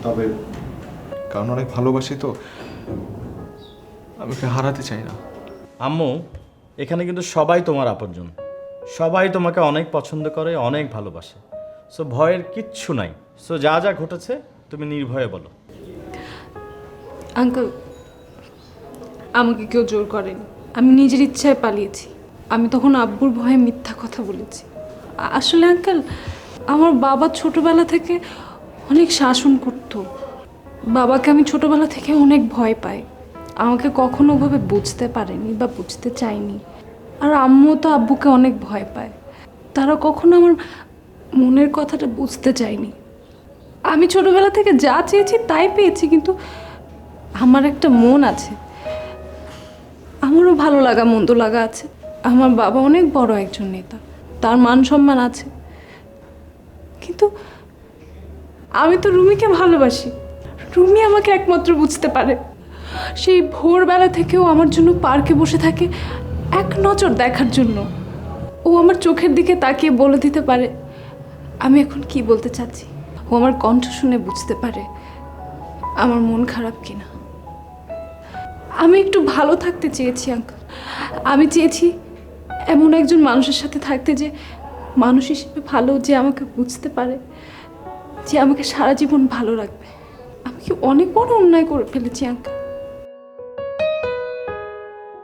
তবে কারণ অনেক ভালোবাসি তো, আমি ওকে হারাতে চাই না। আম্মু, এখানে কিন্তু সবাই তোমার আপনজন, সবাই তোমাকে অনেক পছন্দ করে, অনেক ভালোবাসে। সো ভয়ের কিচ্ছু নাই। সো যা যা ঘটেছে তুমি নির্ভয়ে বলো। আঙ্কেল, আমাকে কেউ জোর করেনি, আমি নিজের ইচ্ছায় পালিয়েছি। আমি তখন আব্বুর ভয়ে মিথ্যা কথা বলেছি। আসলে আঙ্কেল, আমার বাবা ছোটবেলা থেকে অনেক শাসন করত। বাবাকে আমি ছোটবেলা থেকে অনেক ভয় পাই, আমাকে কখনো ওভাবে বুঝতে পারেনি বা বুঝতে চায়নি। আর আম্মু তো আব্বুকে অনেক ভয় পায়, তারা কখনো আমার মনের কথাটা বুঝতে চায়নি। আমি ছোটবেলা থেকে যা চেয়েছি তাই পেয়েছি, কিন্তু আমার একটা মন আছে, আমারও ভালো লাগা মন্দ লাগা আছে। আমার বাবা অনেক বড় একজন নেতা, তার মান সম্মান আছে, কিন্তু আমি তো রুমিকে ভালোবাসি। রুমি আমাকে একমাত্র বুঝতে পারে। সেই ভোরবেলা থেকেও আমার জন্য পার্কে বসে থাকে এক নজর দেখার জন্য। ও আমার চোখের দিকে তাকিয়ে বলে দিতে পারে আমি এখন কি বলতে চাচ্ছি। ও আমার কণ্ঠ শুনে বুঝতে পারে আমার মন খারাপ কিনা। আমি একটু ভালো থাকতে চেয়েছি আঙ্কেল। আমি চেয়েছি এমন একজন মানুষের সাথে থাকতে, যে মানুষ হিসেবে ভালো, যে আমাকে বুঝতে পারে, যে আমাকে সারা জীবন ভালো রাখবে। আমি কি অনেক বড় অন্যায় করে ফেলেছি আঙ্কেল?